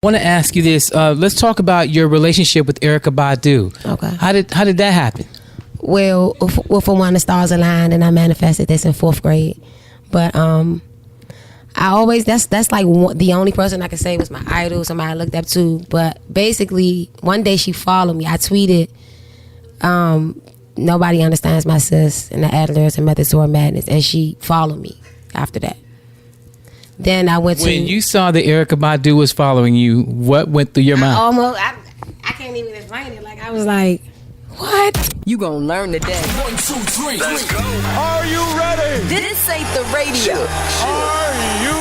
I want to ask you this. Let's talk about your relationship with Erykah Badu. Okay. How did that happen? Well, for one, the stars aligned, and I manifested this in 4th grade. But I always that's like the only person I could say was my idol, somebody I looked up to. But basically, one day she followed me. I tweeted, "Nobody understands my sis and the Adlers and Methods to Her Madness," and she followed me after that. Then I went When you saw that Erykah Badu was following you, what went through your mind? I can't even explain it. Like, I was like, what? You gonna learn today. 1, 2, 3, let's go. Are you ready? This ain't the radio. Are you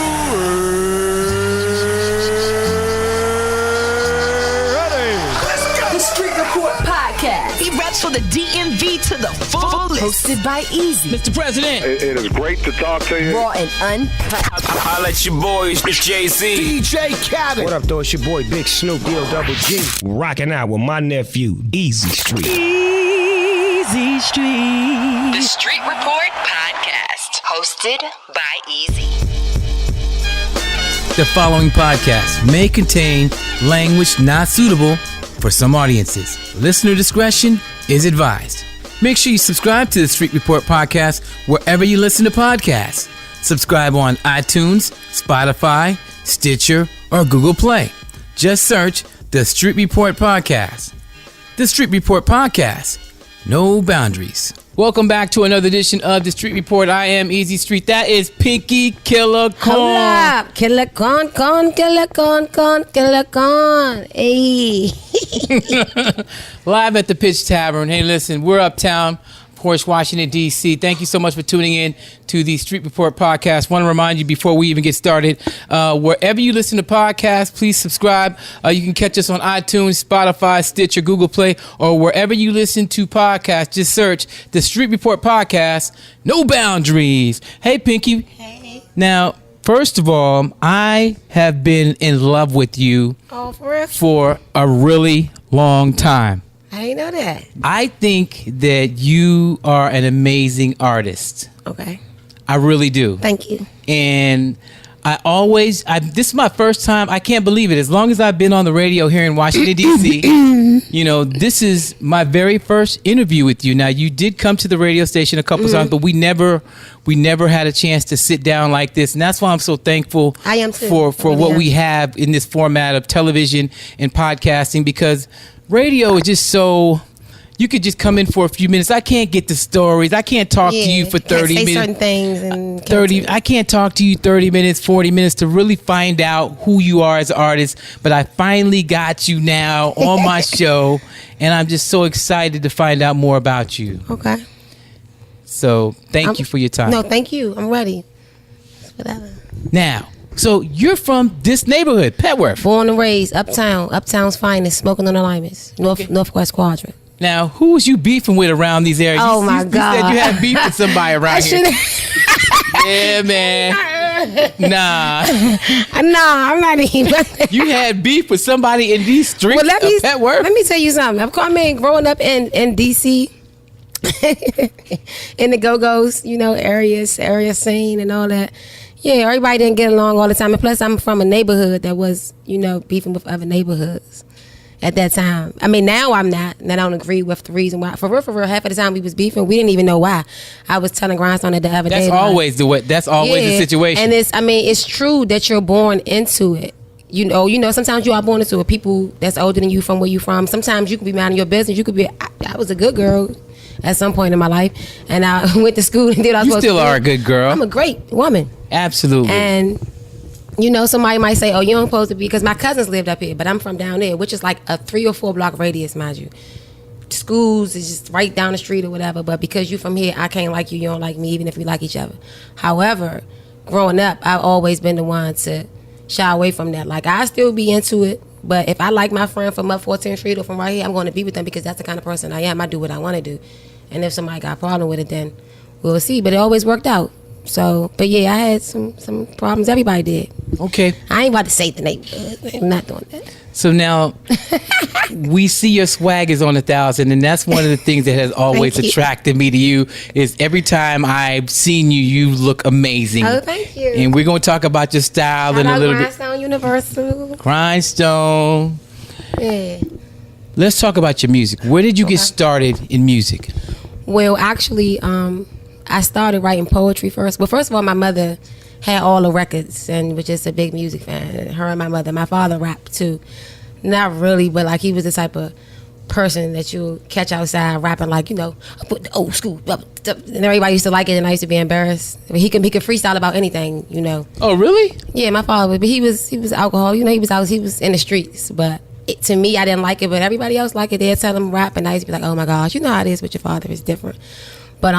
ready? Let's go. The Street Report Podcast. He raps for the DMV to the fullest. Hosted by Easy. Mr. President. It is great to talk to you. Raw and uncut. Holla at your boys, it's Jay-Z. DJ Khaled. What up, though? It's your boy Big Snoop D-O-double-G. Rocking out with my nephew, Easy Street. Easy Street. The Street Report Podcast, hosted by Easy. The following podcast may contain language not suitable for some audiences. Listener discretion is advised. Make sure you subscribe to the Street Report Podcast wherever you listen to podcasts. Subscribe on iTunes, Spotify, Stitcher, or Google Play. Just search the Street Report Podcast. The Street Report Podcast. No boundaries. Welcome back to another edition of the Street Report. I am Easy Street. That is Pinky KILLA CORN. Hold up. KILLA CORN, KILLA CORN, KILLA CORN. Hey. Live at the Pitch Tavern. Hey, listen, we're uptown, Porsche, Washington, D.C. Thank you so much for tuning in to the Street Report Podcast. Want to remind you before we even get started, wherever you listen to podcasts, please subscribe. You can catch us on iTunes, Spotify, Stitcher, Google Play, or wherever you listen to podcasts. Just search the Street Report Podcast. No boundaries. Hey, Pinky. Hey. Now, first of all, I have been in love with you for a really long time. I didn't know that. I think that you are an amazing artist. Okay. I really do. Thank you. And this is my first time. I can't believe it. As long as I've been on the radio here in Washington, D.C., this is my very first interview with you. Now, you did come to the radio station a couple times, but we never had a chance to sit down like this. And that's why I'm so thankful I am too. for Really what am. we have in this format of television and podcasting, because radio is just so... You could just come in for a few minutes. I can't get the stories. I can't talk to you for 30 can't say minutes. certain things and 30. I can't talk to you 30 minutes, 40 minutes to really find out who you are as an artist. But I finally got you now on my show, and I'm just so excited to find out more about you. Okay. So thank you for your time. No, thank you. I'm ready. Whatever. Now, so you're from this neighborhood, Petworth. Born and raised uptown. Uptown's finest. Smoking on alignments. Northwest quadrant. Now, who was you beefing with around these areas? Oh, my You God. said you had beef with somebody around here. Yeah, man. Nah. Nah, I'm not even. You had beef with somebody in these streets of Petworth? Let me tell you something. I mean, growing up in D.C., in the go-go's, area scene and all that. Yeah, everybody didn't get along all the time. And plus, I'm from a neighborhood that was, beefing with other neighborhoods at that time. I mean, now I'm not. And I don't agree with the reason why. For real, half of the time we was beefing, we didn't even know why. I was telling Grindstone that the other day. That's always the situation. And it's true that you're born into it. Sometimes you are born into it. People that's older than you from where you from. Sometimes you could be minding your business. You could be, I was a good girl at some point in my life. And I went to school and did what I was supposed to do. You still are a good girl. I'm a great woman. Absolutely. And somebody might say, oh, you don't supposed to be, because my cousins lived up here, but I'm from down there, which is like a 3 or 4 block radius, mind you. Schools is just right down the street or whatever, but because you from here, I can't like you, you don't like me, even if we like each other. However, growing up, I've always been the one to shy away from that. Like, I still be into it, but if I like my friend from up 14th Street or from right here, I'm going to be with them because that's the kind of person I am. I do what I want to do. And if somebody got a problem with it, then we'll see. But it always worked out. So, but yeah, I had some problems. Everybody did. Okay. I ain't about to say the neighborhood. I'm not doing that. So now we see your swag is on 1,000, and that's one of the things that has always Thank you. attracted me to you. Is every time I've seen you, you look amazing. Oh, thank you. And we're gonna talk about your style Shout in a out little Grindstone Universal. bit. Grindstone. Yeah. Let's talk about your music. Where did you get started in music? Well, actually, I started writing poetry first. Well, first of all, my mother had all the records and was just a big music fan. Her and my mother. My father rapped too. Not really, but like he was the type of person that you catch outside rapping like, I put the old school and everybody used to like it and I used to be embarrassed. I mean, he can freestyle about anything, Oh, really? Yeah, my father was, but he was alcohol, he was in the streets, but to me I didn't like it, but everybody else liked it. They'd tell him rap and I used to be like, oh my gosh, you know how it is with your father, it's different. But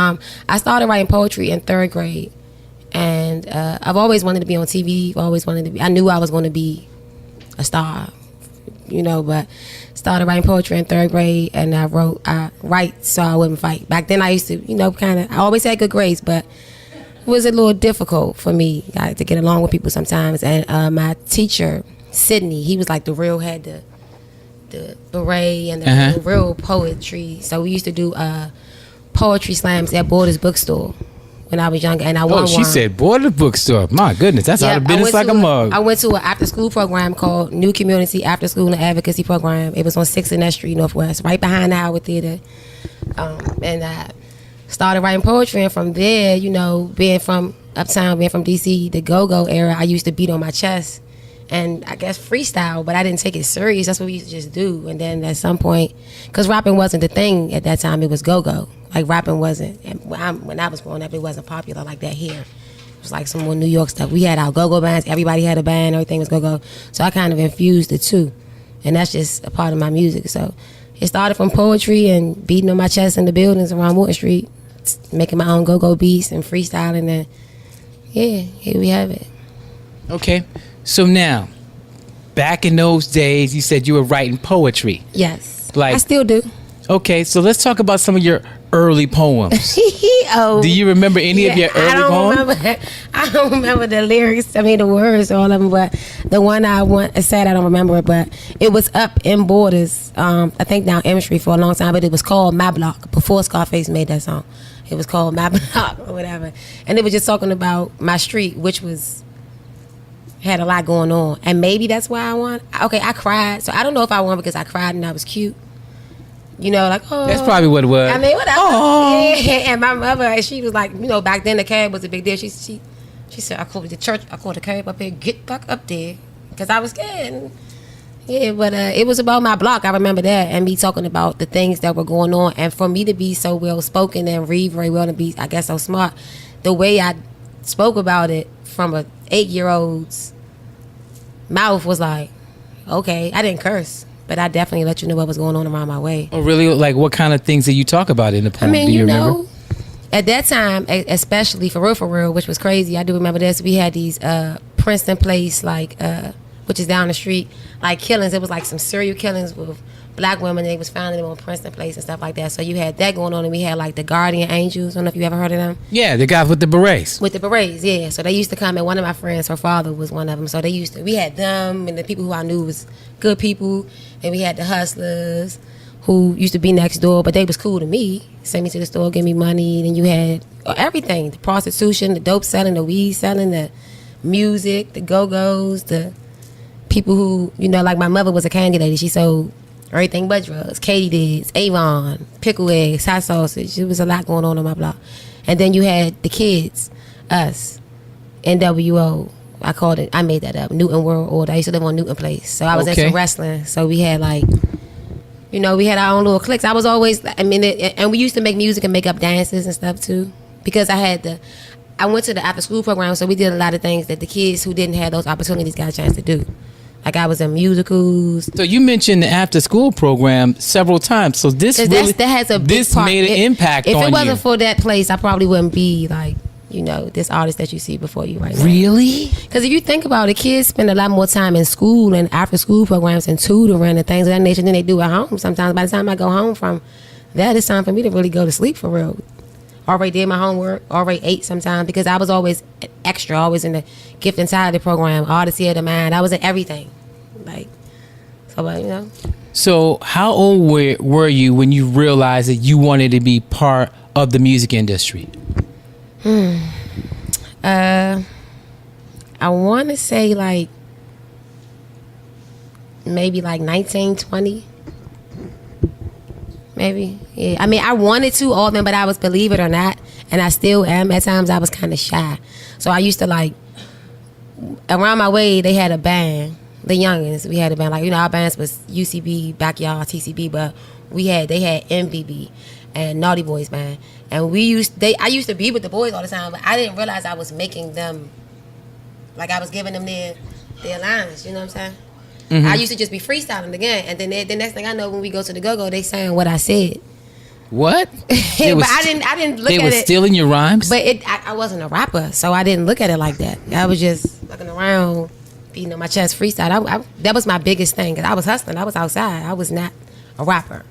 I started writing poetry in 3rd grade, and I've always wanted to be on TV. I knew I was going to be a star, but started writing poetry in 3rd grade, and I write so I wouldn't fight. Back then I used to, I always had good grades, but it was a little difficult for me to get along with people sometimes. And my teacher, Sydney, he was like the real head, the beret and the real poetry. So we used to do poetry slams at Borders Bookstore when I was younger, and I won one. She said Borders Bookstore. My goodness, that's out of business like a mug. I went to an after-school program called New Community After School and Advocacy Program. It was on 6th and S Street, Northwest, right behind the Howard Theater. And I started writing poetry, and from there, being from Uptown, being from DC, the go-go era, I used to beat on my chest and I guess freestyle, but I didn't take it serious. That's what we used to just do. And then at some point, because rapping wasn't the thing at that time, it was go-go. Like rapping wasn't, and when I was growing up, it wasn't popular like that here. It was like some more New York stuff. We had our go-go bands. Everybody had a band. Everything was go-go. So I kind of infused the two, and that's just a part of my music. So it started from poetry and beating on my chest in the buildings around Morton Street, making my own go-go beats and freestyling, and yeah, here we have it. Okay. So now, back in those days, you said you were writing poetry. Yes. Like, I still do. Okay, so let's talk about some of your early poems. Oh, do you remember any of your early poems? I don't remember the lyrics. The words, all of them. But the one I said, I don't remember it. But it was up in Borders. I think down M Street for a long time. But it was called My Block before Scarface made that song. It was called My Block or whatever. And it was just talking about my street, which had a lot going on. And maybe that's why I won. Okay, I cried. So I don't know if I won because I cried and I was cute. Oh. That's probably what it was. I mean, whatever. Yeah. And my mother, she was like, back then the cab was a big deal. She said, I called the church, I called the cab up here, get back up there. Because I was scared. Yeah, but it was about my block. I remember that. And me talking about the things that were going on. And for me to be so well spoken and read very well and be, I guess, so smart, the way I spoke about it from a 8-year-old's mouth was like, okay, I didn't curse. But I definitely let you know what was going on around my way. Oh, really? Like, what kind of things did you talk about in the poem? I mean, do you remember? At that time, especially for real, which was crazy, I do remember this. We had these Princeton Place, which is down the street, like killings. It was like some serial killings with black women. They was finding them on Princeton Place and stuff like that. So you had that going on, and we had like the Guardian Angels. I don't know if you ever heard of them. Yeah, the guys with the berets. With the berets, yeah. So they used to come, and one of my friends, her father was one of them. So we had them, and the people who I knew was good people. And we had the hustlers who used to be next door, but they was cool to me. Send me to the store, give me money. Then you had everything, the prostitution, the dope selling, the weed selling, the music, the go-go's, the people who, like my mother was a candy lady. She sold everything but drugs. Katie Avon, pickle eggs, hot sausage. There was a lot going on my block. And then you had the kids, us, NWO. I made that up, Newton World Order. I used to live on Newton Place. So I was into wrestling. So we had we had our own little cliques. I was always, and we used to make music and make up dances and stuff too. Because I went to the after school program, so we did a lot of things that the kids who didn't have those opportunities got a chance to do. Like I was in musicals. So you mentioned the after school program several times. So this that has a big part. Made an impact on you. If it wasn't for that place, I probably wouldn't be this artist that you see before you right now. Really? Because if you think about it, kids spend a lot more time in school and after school programs and tutoring and things of that nature than they do at home. Sometimes by the time I go home from that, it's time for me to really go to sleep for real. already did my homework, already ate sometimes, because I was always extra, always in the gift and talent program, artist of the mind. I was in everything. Like, so, you know. So how old were you when you realized that you wanted to be part of the music industry? I want to say like maybe like 19, 20. Maybe. Yeah. I mean, I wanted to often, but I was, believe it or not, and I still am, at times I was kind of shy. So I used to like, around my way, they had a band, the youngins. We had a band, like, you know, our bands was UCB, Backyard, TCB, but they had MBB and Naughty Boys band. And I used to be with the boys all the time, but I didn't realize I was making them, like I was giving them their lines, you know what I'm saying? Mm-hmm. I used to just be freestyling again, and then the next thing I know, when we go to the go-go, they saying what I said. What? But I didn't look at it. They were stealing your rhymes? But I wasn't a rapper, so I didn't look at it like that. I was just looking around, beating on my chest, freestyle. That was my biggest thing, because I was hustling. I was outside. I was not a rapper.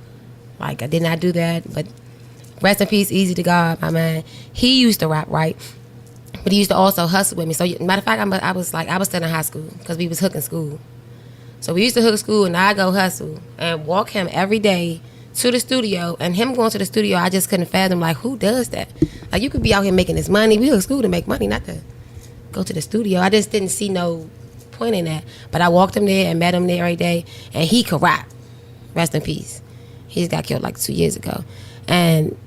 Like, I did not do that. But rest in peace, Easy to God, my man. He used to rap, right? But he used to also hustle with me. So, matter of fact, I was still in high school, because we was hooking school. So we used to hook school, and I go hustle and walk him every day to the studio. And him going to the studio, I just couldn't fathom, like, who does that? Like, you could be out here making this money. We hook school to make money, not to go to the studio. I just didn't see no point in that. But I walked him there and met him there every day, and he could rap. Rest in peace. He just got killed like 2 years ago. And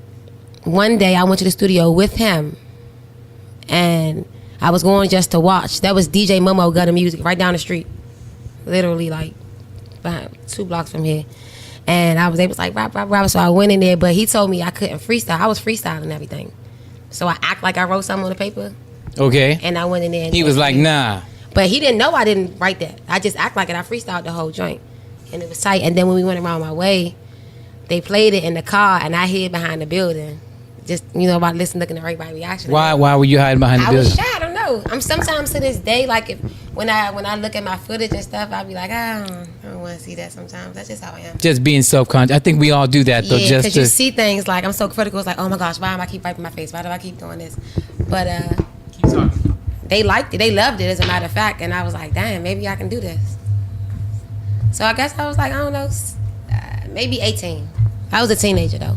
one day I went to the studio with him, and I was going just to watch. That was DJ Momo Gutter Music right down the street. Literally like 2 blocks from here. And they was like rap. So I went in there, but he told me I couldn't freestyle. I was freestyling everything. So I act like I wrote something on the paper. Okay. And I went in there. And he was like, nah. But he didn't know I didn't write that. I just act like it. I freestyled the whole joint. And it was tight. And then when we went around my way, they played it in the car, and I hid behind the building. Just, you know, about listening, looking at everybody's reaction. Why were you hiding behind the building? I was shy. I don't know. I'm sometimes to this day, like, when I look at my footage and stuff, I'll be like, I don't want to see that sometimes. That's just how I am. Just being self-conscious. I think we all do that, though. Yeah, because you see things like, I'm so critical. It's like, oh my gosh, why am I keep wiping my face? Why do I keep doing this? But keep talking. They liked it. They loved it, as a matter of fact. And I was like, damn, maybe I can do this. So I guess I was like, I don't know, maybe 18. I was a teenager, though.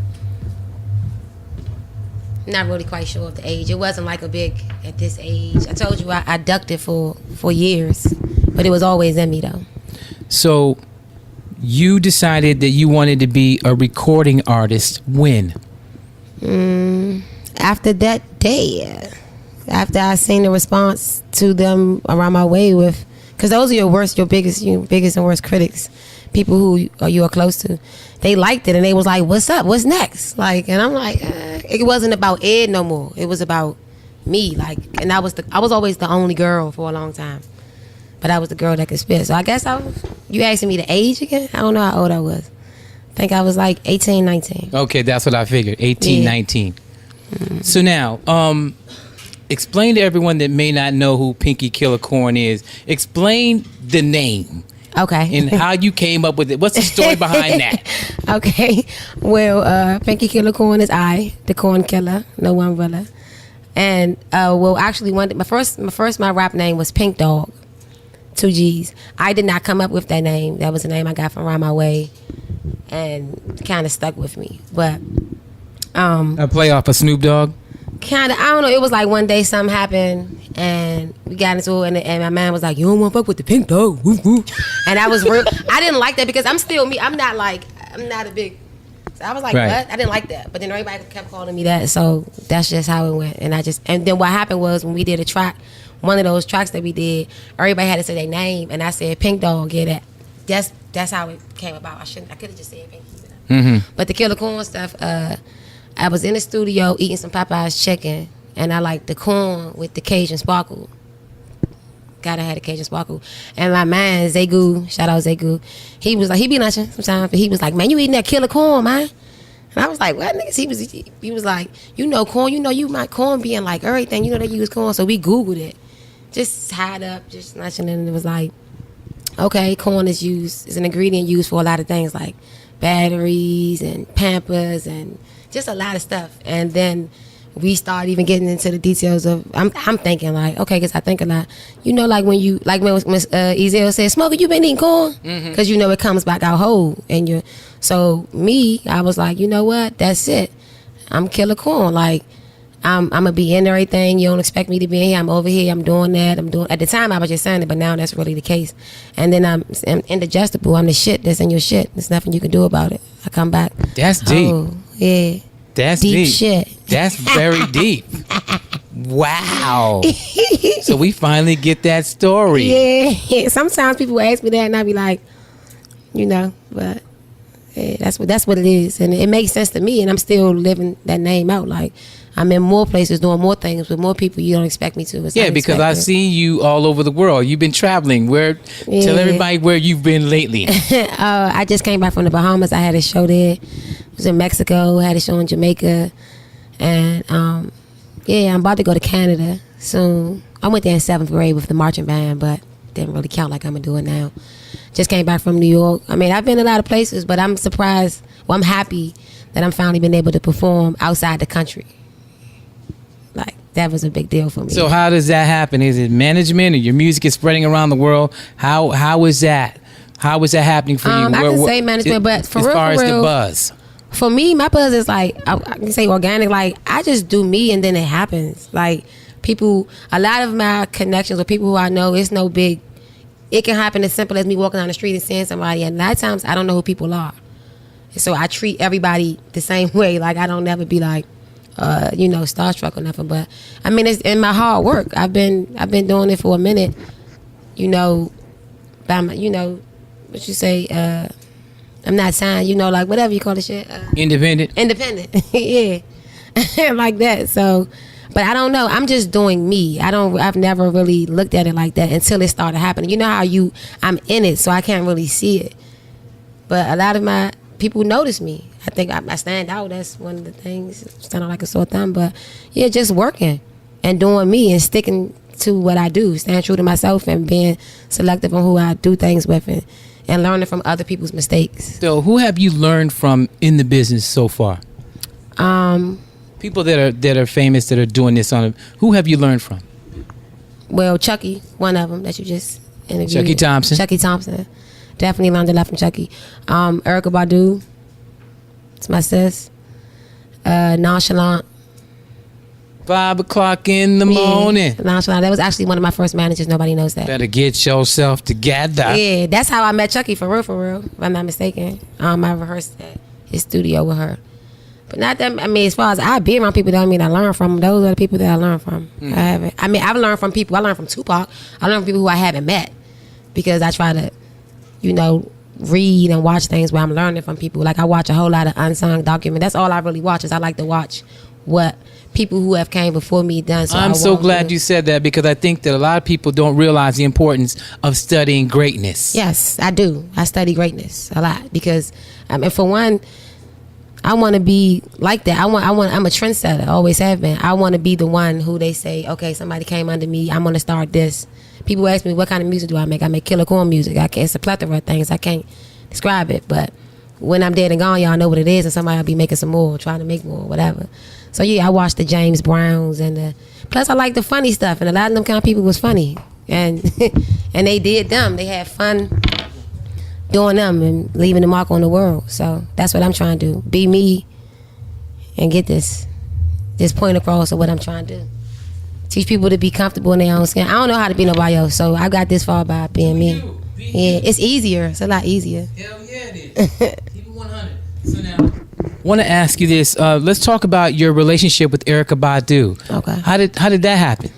Not really quite sure of the age. It wasn't like a big at this age. I told you I ducked it for years, but it was always in me though. So you decided that you wanted to be a recording artist when? After that day, after I seen the response to them around my way with, because those are your biggest and worst critics, people who you are close to. They liked it, and they was like, what's up? What's next? Like, and I'm like, it wasn't about Ed no more. It was about me. Like, and I was always the only girl for a long time. But I was the girl that could spit. So I guess you asking me the age again? I don't know how old I was. I think I was like 18, 19. Okay, that's what I figured. 18, yeah. 19. Mm-hmm. So now, explain to everyone that may not know who Pinky KILLA CORN is. Explain the name. Okay. And how you came up with it. What's the story behind that? Okay. Well, Pinky KILLA CORN is I, the corn killer, no umbrella. And actually, my rap name was Pink Dog, 2 G's. I did not come up with that name. That was the name I got from around my way, and kind of stuck with me. But a play off of Snoop Dogg. Kind of, I don't know. It was like one day something happened, and we got into it, and my man was like, "You don't want to fuck with the Pink Dog," woo, woo. And I was real. I didn't like that because I'm still me. I'm not a big. So I was like, right. What? I didn't like that. But then everybody kept calling me that, so that's just how it went. And then what happened was when we did a track, one of those tracks that we did, everybody had to say their name, and I said Pink Dog. Yeah, that's how it came about. I could have just said Pinky. Mm-hmm. But the KILLA CORN stuff. I was in the studio eating some Popeye's chicken, and I liked the corn with the Cajun sparkle. Gotta have the Cajun sparkle. And my man, Zegu, shout out Zegu, he was like, he be lunching sometimes, but he was like, man, you eating that KILLA CORN, man? And I was like, what, niggas? He was like, you know corn, you might corn being like everything, they use corn. So we Googled it. Just tied up, just lunching, and it was like, okay, corn is an ingredient used for a lot of things like batteries and Pampers and just a lot of stuff. And then we start even getting into the details of, I'm thinking like, okay, because I think a lot, you know, like when Ezel said, Smokey, you been eating corn? Because you know it comes back out whole. So me, I was like, you know what, that's it. I'm Killa Corn. Like, I'm going to be in everything. You don't expect me to be in here. I'm over here. I'm doing that. At the time, I was just saying it, but now that's really the case. And then I'm indigestible. I'm the shit that's in your shit. There's nothing you can do about it. I come back. That's deep. Oh, yeah. That's deep shit. That's very deep. Wow. So we finally get that story. Yeah. Sometimes people ask me that, and I be like, you know, but yeah, that's what it is, and it makes sense to me. And I'm still living that name out. Like, I'm in more places doing more things with more people you don't expect me to. Yeah, because I see you all over the world. You've been traveling. Tell everybody where you've been lately. I just came back from the Bahamas. I had a show there. I was in Mexico. I had a show in Jamaica. And I'm about to go to Canada soon. I went there in 7th grade with the marching band, but didn't really count like I'm going to do it now. Just came back from New York. I mean, I've been a lot of places, but I'm surprised. Well, I'm happy that I'm finally been able to perform outside the country. Like, that was a big deal for me. So how does that happen? Is it management, or your music is spreading around the world? How is that? How is that happening for you? I can say management, but for real, as far as the buzz. For me, my buzz is like, I can say organic. Like, I just do me, and then it happens. Like, people, a lot of my connections with people who I know, it's no big. It can happen as simple as me walking down the street and seeing somebody, and a lot of times I don't know who people are. So I treat everybody the same way. Like, I don't never be like, starstruck or nothing. But I mean, it's in my hard work. I've been doing it for a minute. You know, by my, you know, what you say. I'm not signed. You know, like whatever you call the shit. Independent. Yeah, like that. So, but I don't know. I'm just doing me. I've never really looked at it like that until it started happening. You know how I'm in it, so I can't really see it. But a lot of my people notice me. I think I stand out. That's one of the things. Stand out like a sore thumb. But yeah, just working and doing me and sticking to what I do. Staying true to myself and being selective on who I do things with and learning from other people's mistakes. So who have you learned from in the business so far? People that are famous that are doing this on it. Who have you learned from? Well, Chucky, one of them that you just interviewed. Chucky Thompson. Definitely learned a lot from Chucky. Erykah Badu. It's my sis. Nonchalant. 5 o'clock in the morning. Nonchalant. That was actually one of my first managers. Nobody knows that. Better get yourself together. Yeah, that's how I met Chucky, for real, if I'm not mistaken. I rehearsed at his studio with her. But not that, I mean, as far as I be around people, don't mean I learn from them. Those are the people that I learn from. I've learned from people. I learned from Tupac. I learned from people who I haven't met. Because I try to, read and watch things where I'm learning from people. Like, I watch a whole lot of unsung documentaries. That's all I really watch, is I like to watch what people who have came before me done. So I'm so glad you said that, because I think that a lot of people don't realize the importance of studying greatness. Yes, I do. I study greatness a lot because, for one, I want to be like that. I'm a trendsetter. Always have been. I want to be the one who they say, okay, somebody came under me. I'm going to start this. People ask me, what kind of music do I make? I make Killa Corn music. It's a plethora of things. I can't describe it, but when I'm dead and gone, y'all know what it is, and somebody will be making some more, trying to make more, whatever. So yeah, I watched the James Browns, and plus I like the funny stuff, and a lot of them kind of people was funny, and and they did them. They had fun doing them and leaving the mark on the world. So that's what I'm trying to do. Be me and get this point across of what I'm trying to do. Teach people to be comfortable in their own skin. I don't know how to be nobody else, so I got this far by being me. Yeah, it's easier. It's a lot easier. Hell yeah, it is. Keep it 100. So now, I want to ask you this. Let's talk about your relationship with Erykah Badu. Okay. How did that happen?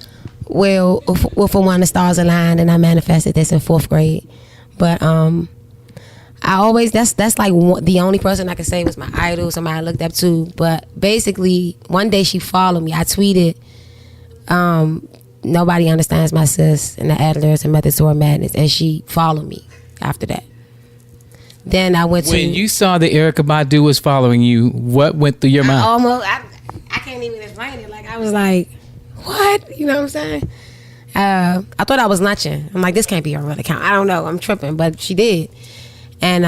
Well, for one, the stars aligned, and I manifested this in 4th grade. But I always that's like the only person I could say was my idol, somebody I looked up to. But basically, one day she followed me. I tweeted, nobody understands my sis and the Adlers and Methods to Her Madness, and she followed me after that. Then I went when you saw that Erykah Badu was following you, what went through your mind? I can't even explain it. Like, I was like, what? You know what I'm saying? I thought I was notching. I'm like, this can't be her real account. I don't know. I'm tripping, but she did. And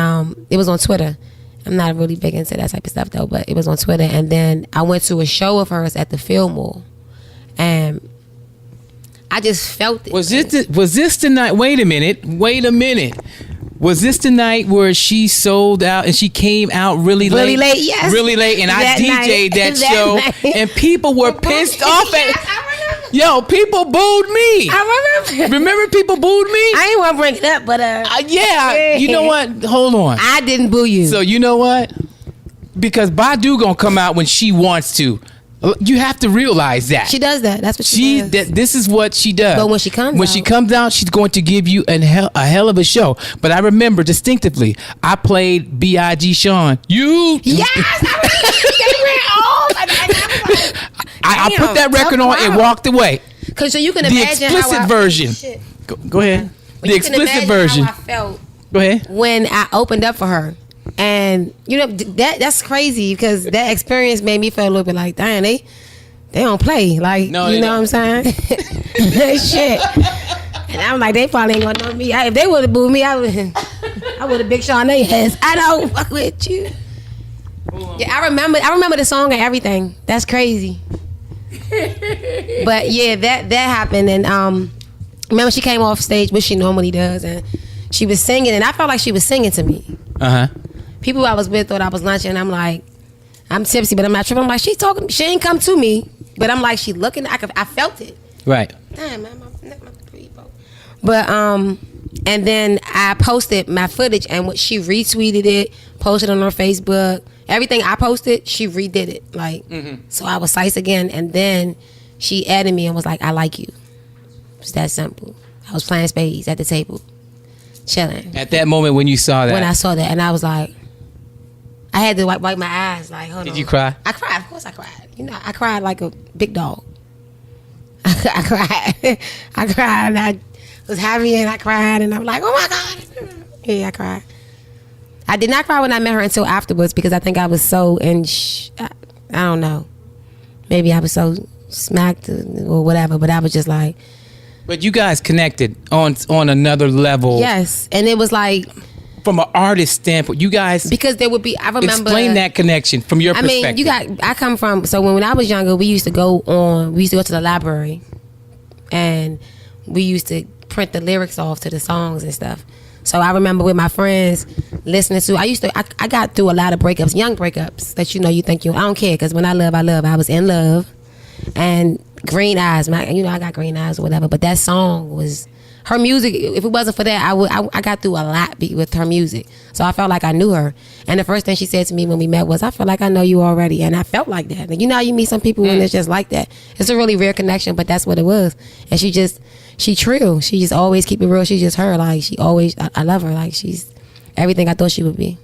it was on Twitter. I'm not really big into that type of stuff though, but it was on Twitter. And then I went to a show of hers at the Fillmore, and I just felt it. Was this the night? Wait a minute. Was this the night where she sold out and she came out really late? Really late, yes. Really late, and I DJ'd that show, and people were pissed off at. Yo, people booed me. I remember. Remember people booed me? I ain't want to bring it up, but yeah. You know what? Hold on. I didn't boo you. So you know what? Because Badu gonna come out when she wants to. You have to realize that she does that. That's what she does. This is what she does. But when she comes out, she's going to give you a hell of a show. But I remember distinctively, I played B.I.G. Sean. Yes, I put that record on and walked away. Cause so you can the imagine explicit version. Go ahead. The explicit version. How I felt. Go ahead. When I opened up for her. And you know that's crazy because that experience made me feel a little bit like, damn, they don't play, like, no, you know what I'm saying? Shit. And I'm like, they probably ain't gonna know me. If they would have booed me, I would have Big Sean they ass. I don't fuck with you. Yeah, I remember the song and everything. That's crazy. But yeah, that happened, and remember she came off stage, which she normally does, and she was singing, and I felt like she was singing to me. People I was with thought I was lunching. I'm like, I'm tipsy, but I'm not tripping. I'm like, she talking. She ain't come to me, but I'm like, she looking. I felt it. Right. Damn, man, my But and then I posted my footage, and she retweeted it, posted on her Facebook. Everything I posted, she redid it. Like, so I was Sice again, and then she added me and was like, I like you. It's that simple. I was playing spades at the table, chilling. At that moment when you saw that. When I saw that, and I was like, I had to wipe my eyes. Like, hold on. Did you cry? I cried. Of course I cried. You know, I cried like a big dog. I cried. I cried. And I was happy and I cried. And I'm like, oh my God. Yeah, I cried. I did not cry when I met her until afterwards because I think I was so I don't know. Maybe I was so smacked or whatever. But I was just like. But you guys connected on another level. Yes. And it was like. From an artist standpoint, you guys, because there would be. I remember. Explain that connection from your perspective. I mean, I come from. So when I was younger, we used to go to the library, and we used to print the lyrics off to the songs and stuff. So I remember with my friends listening to. I got through a lot of breakups, young breakups that you think I don't care because when I love. I was in love, and green eyes. I got green eyes or whatever. But that song was. Her music, if it wasn't for that, I got through a lot with her music. So I felt like I knew her. And the first thing she said to me when we met was, I feel like I know you already. And I felt like that. Like, you know how you meet some people and it's just like that. It's a really rare connection, but that's what it was. And she true. She just always keep it real. She's just her. Like, I love her. Like, she's everything I thought she would be.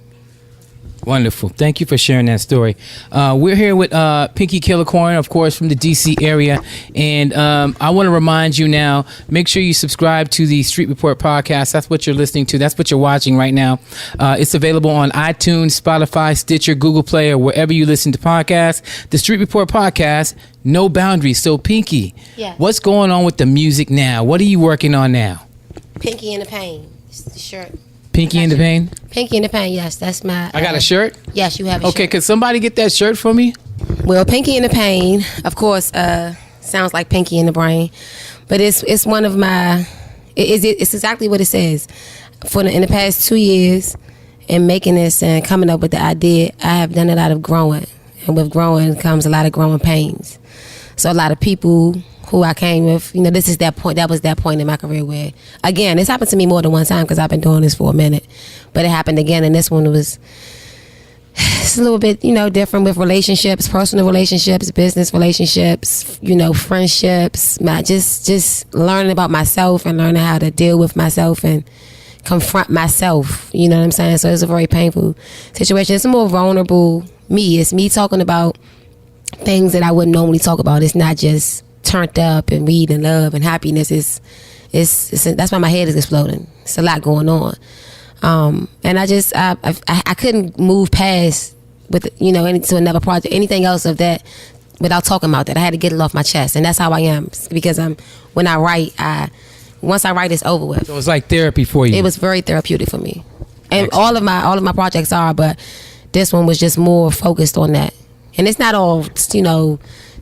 Wonderful. Thank you for sharing that story. We're here with Pinky KILLA CORN, of course, from the DC area. And I want to remind you now, make sure you subscribe to the Street Report podcast. That's what you're listening to. That's what you're watching right now. It's available on iTunes, Spotify, Stitcher, Google Play, or wherever you listen to podcasts. The Street Report podcast, no boundaries. So, Pinky, what's going on with the music now? What are you working on now? Pinky in the Pain. It's the shirt. Pinky in the Pain? Pinky in the Pain, yes. That's my... I got a shirt? Yes, you have a shirt. Okay, could somebody get that shirt for me? Well, Pinky in the Pain, of course, sounds like Pinky in the Brain. But it's one of my... It's exactly what it says. In the past 2 years, in making this and coming up with the idea, I have done a lot of growing. And with growing comes a lot of growing pains. So a lot of people... who I came with, this is that point. That was that point in my career where, again, this happened to me more than one time because I've been doing this for a minute. But it happened again, and this one it's a little bit, different with relationships, personal relationships, business relationships, friendships. Just learning about myself and learning how to deal with myself and confront myself. You know what I'm saying? So it's a very painful situation. It's a more vulnerable me. It's me talking about things that I wouldn't normally talk about. It's not just turned up and weed and love and happiness. That's why my head is exploding. It's a lot going on, and I couldn't move past to another project, anything else of that, without talking about that. I had to get it off my chest, and that's how I am because when I write, once I write, it's over with. So it's like therapy for you. It was very therapeutic for me, and all of my projects are, but this one was just more focused on that. And it's not all,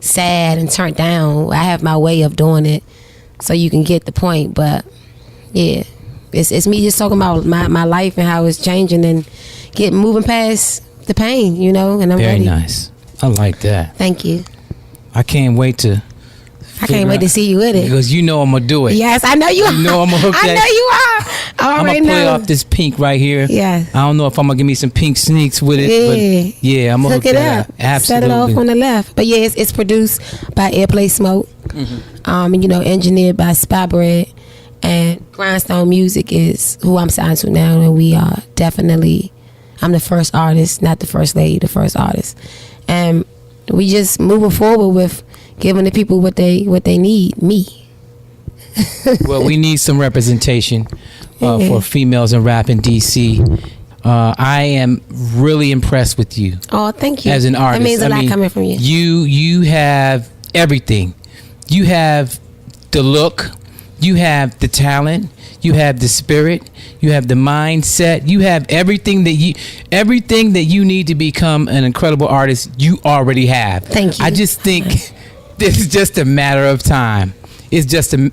sad and turned down. I have my way of doing it so you can get the point. But yeah, it's me just talking about my life and how it's changing and moving past the pain, and I'm Very ready. nice. I like that. Thank you. I can't wait to see you with it. Because I'm gonna do it. Yes, I know you are. I'm gonna hook that. I know you are. I I'm already gonna play know. off this pink right here. Yes. I don't know if I'm gonna give me some pink sneaks with it, but yeah, I'm gonna hook it that up. up. Absolutely. Set it off on the left. But yeah, it's produced by Airplay Smoke. Engineered by Spy Bread. And Grindstone Music is who I'm signed to now, and we are definitely, I'm the first artist, not the first lady, the first artist. And we just moving forward with giving the people what they need, me. Well, we need some representation for females in rap in DC. I am really impressed with you. Oh, thank you. As an artist. That means a lot coming from you. You have everything. You have the look. You have the talent. You have the spirit. You have the mindset. You have everything that you need to become an incredible artist. You already have. Thank you. I just think this is just a matter of time. It's just a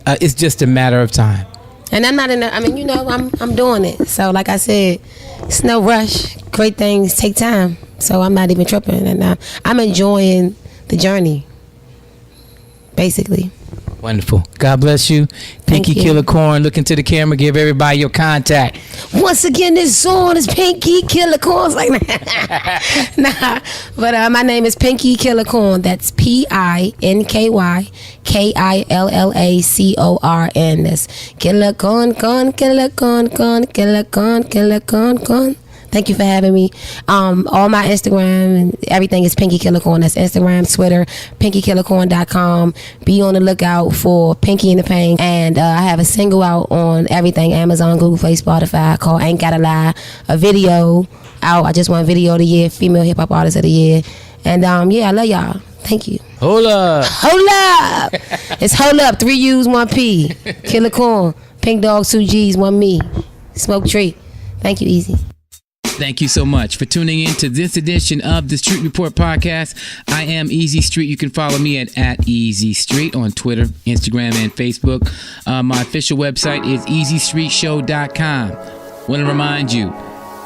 matter of time. And I'm not I'm doing it. So like I said, it's no rush. Great things take time. So I'm not even tripping, and I'm enjoying the journey. Basically. Wonderful. God bless you. Pinky you. KILLA CORN. Look into the camera. Give everybody your contact. Once again, this song is Pinky KILLA CORN. Like, nah. But my name is Pinky KILLA CORN. That's PINKYKILLACORN. That's KILLA CORN, KILLA CORN, KILLA CORN, KILLA CORN. Thank you for having me. All my Instagram and everything is Pinky KILLA CORN. That's Instagram, Twitter, PinkyKillaCorn.com. Be on the lookout for Pinky in the Pain. And I have a single out on everything, Amazon, Google Play, Spotify, called Ain't Gotta Lie. A video out. I just won Video of the Year, Female Hip Hop Artist of the Year. And I love y'all. Thank you. Hold up. Hold up. It's Hold Up. 3 U's, 1 P. KILLA CORN. Pink Dog, 2 G's, 1 Me. Smoke Tree. Thank you, Easy. Thank you so much for tuning in to this edition of the Street Report Podcast. I am Easy Street. You can follow me at Easy Street on Twitter, Instagram, and Facebook. My official website is easystreetshow.com. Want to remind you,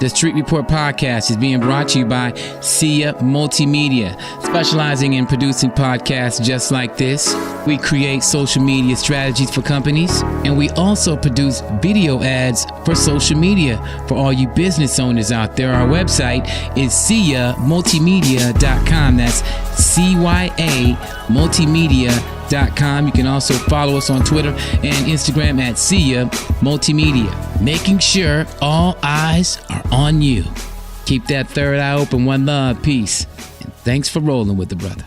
the Street Report Podcast is being brought to you by Sia Multimedia, specializing in producing podcasts just like this. We create social media strategies for companies, and we also produce video ads for social media for all you business owners out there. Our website is siamultimedia.com. That's CYA multimedia.com. You can also follow us on Twitter and Instagram at Sia Multimedia, making sure all eyes are on you. Keep that third eye open. One love, peace, and thanks for rolling with the brother.